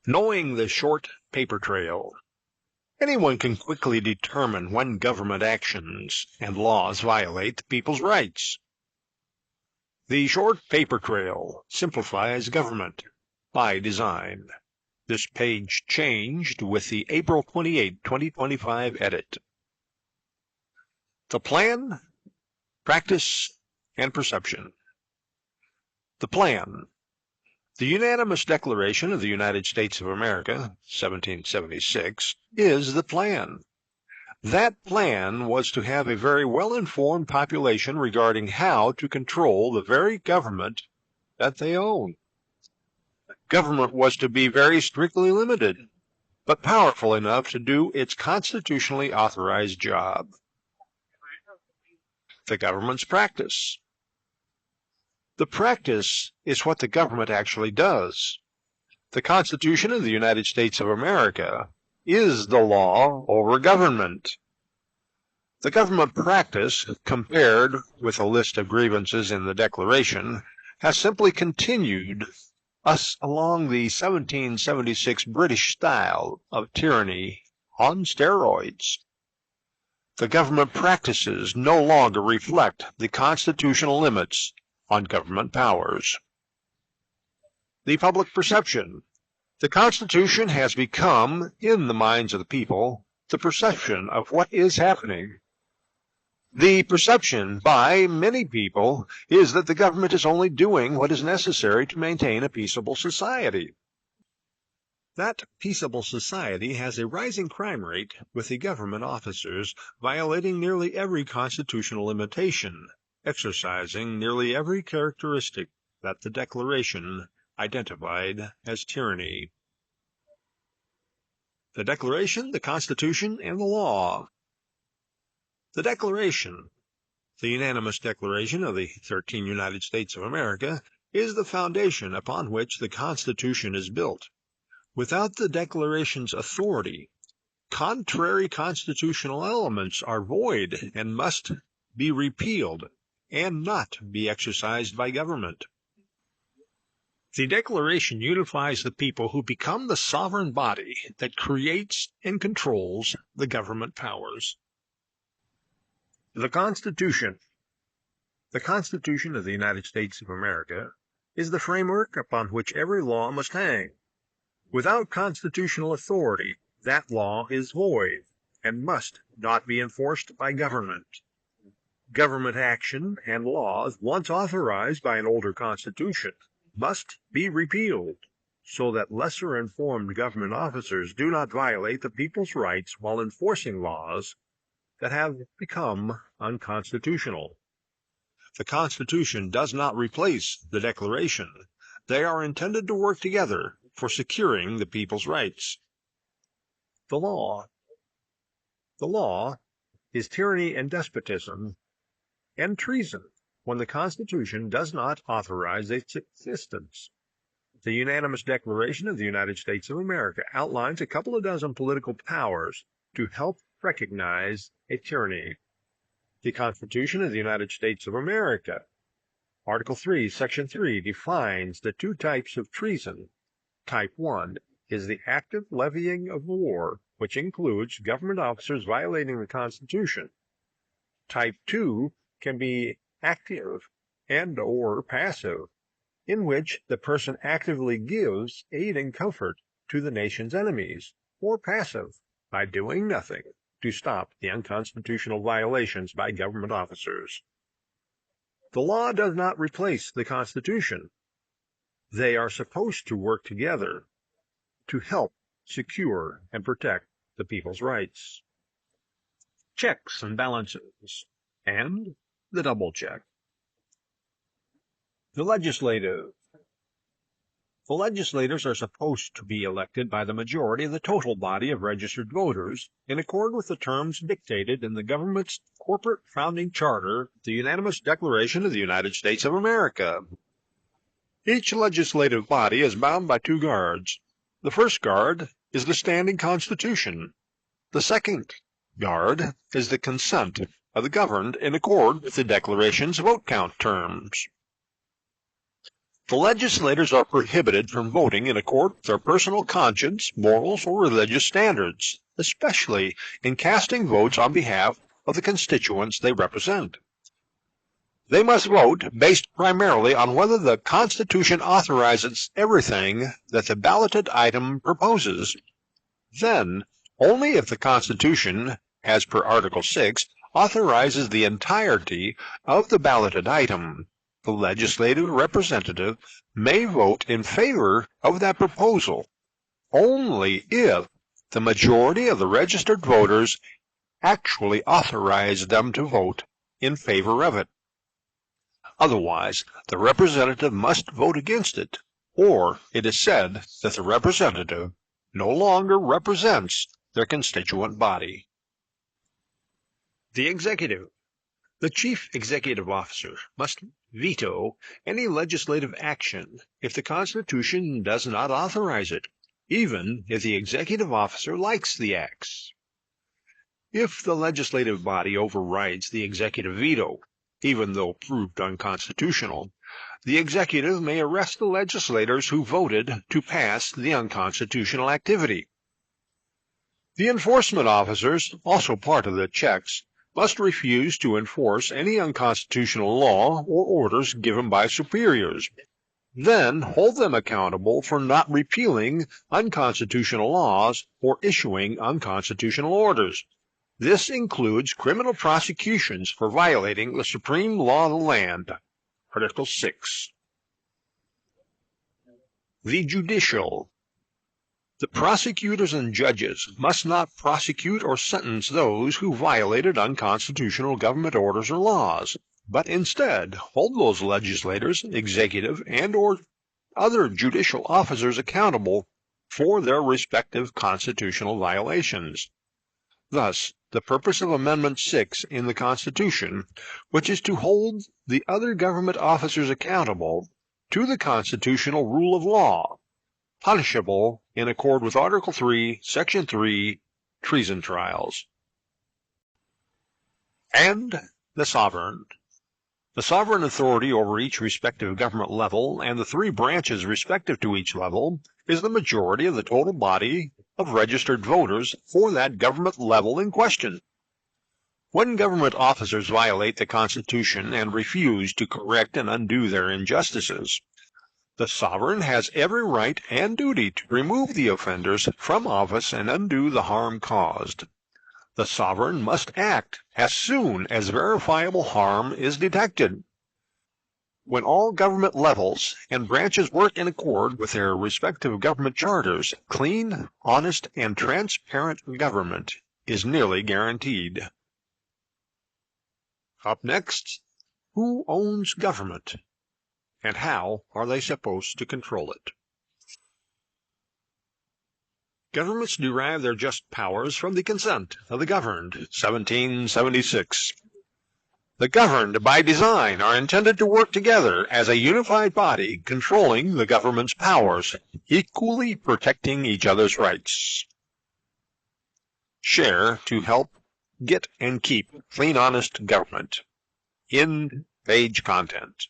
Knowing the short paper trail. Anyone can quickly determine when government actions and laws violate the people's rights. The short paper trail simplifies government by design. This page changed with the April 28, 2025 edit. The plan, practice, and perception. The plan. The Unanimous Declaration of the United States of America, 1776, is the plan. That plan was to have a very well-informed population regarding how to control the very government that they own. Government was to be very strictly limited, but powerful enough to do its constitutionally authorized job. The government's practice. The practice is what the government actually does. The Constitution of the United States of America is the law over government. The government practice, compared with a list of grievances in the Declaration, has simply continued us along the 1776 British style of tyranny on steroids. The government practices no longer reflect the constitutional limits on government powers. The public perception. The Constitution has become, in the minds of the people, the perception of what is happening. The perception by many people is that the government is only doing what is necessary to maintain a peaceable society. That peaceable society has a rising crime rate, with the government officers violating nearly every constitutional limitation, exercising nearly every characteristic that the Declaration identified as tyranny. The Declaration, the Constitution, and the law. The Declaration, the Unanimous Declaration of the 13 United States of America, is the foundation upon which the Constitution is built. Without the Declaration's authority, contrary constitutional elements are void and must be repealed and not be exercised by government. The Declaration unifies the people who become the sovereign body that creates and controls the government powers. The Constitution. The Constitution of the United States of America is the framework upon which every law must hang. Without constitutional authority, that law is void and must not be enforced by government. Government action and laws, once authorized by an older constitution, must be repealed so that lesser-informed government officers do not violate the people's rights while enforcing laws that have become unconstitutional. The Constitution does not replace the Declaration. They are intended to work together for securing the people's rights. The law. The law is tyranny and despotism and treason when the Constitution does not authorize its existence. The Unanimous Declaration of the United States of America outlines a couple of dozen political powers to help recognize a tyranny. The Constitution of the United States of America, Article 3, Section 3, defines the two types of treason. Type 1 is the active levying of war, which includes government officers violating the Constitution. Type 2 can be active and/or passive, in which the person actively gives aid and comfort to the nation's enemies, or passive, by doing nothing to stop the unconstitutional violations by government officers. The law does not replace the Constitution. They are supposed to work together to help secure and protect the people's rights. Checks and balances, and the double check. The legislative. The legislators are supposed to be elected by the majority of the total body of registered voters in accord with the terms dictated in the government's corporate founding charter, the Unanimous Declaration of the United States of America. Each legislative body is bound by two guards. The first guard is the standing Constitution. The second guard is the consent of the governed in accord with the Declaration's vote count terms. The legislators are prohibited from voting in accord with their personal conscience, morals, or religious standards, especially in casting votes on behalf of the constituents they represent. They must vote based primarily on whether the Constitution authorizes everything that the balloted item proposes. Then, only if the Constitution, as per Article 6, authorizes the entirety of the balloted item, the legislative representative may vote in favor of that proposal, only if the majority of the registered voters actually authorize them to vote in favor of it. Otherwise, the representative must vote against it, or it is said that the representative no longer represents their constituent body. The executive. The chief executive officer must veto any legislative action if the Constitution does not authorize it, even if the executive officer likes the acts. If the legislative body overrides the executive veto, even though proved unconstitutional, the executive may arrest the legislators who voted to pass the unconstitutional activity. The enforcement officers, also part of the checks, must refuse to enforce any unconstitutional law or orders given by superiors, then hold them accountable for not repealing unconstitutional laws or issuing unconstitutional orders. This includes criminal prosecutions for violating the supreme law of the land, Article 6. The judicial. The prosecutors and judges must not prosecute or sentence those who violated unconstitutional government orders or laws, but instead hold those legislators, executive, and/or other judicial officers accountable for their respective constitutional violations. Thus, the purpose of Amendment 6 in the Constitution, which is to hold the other government officers accountable to the constitutional rule of law, punishable in accord with Article 3, Section 3, treason trials. And the sovereign. The sovereign authority over each respective government level and the three branches respective to each level is the majority of the total body of registered voters for that government level in question. When government officers violate the Constitution and refuse to correct and undo their injustices, the sovereign has every right and duty to remove the offenders from office and undo the harm caused. The sovereign must act as soon as verifiable harm is detected. When all government levels and branches work in accord with their respective government charters, clean, honest, and transparent government is nearly guaranteed. Up next, who owns government, and how are they supposed to control it? Governments derive their just powers from the consent of the governed, 1776. The governed by design are intended to work together as a unified body, controlling the government's powers, equally protecting each other's rights. Share to help get and keep clean, honest government. In page content.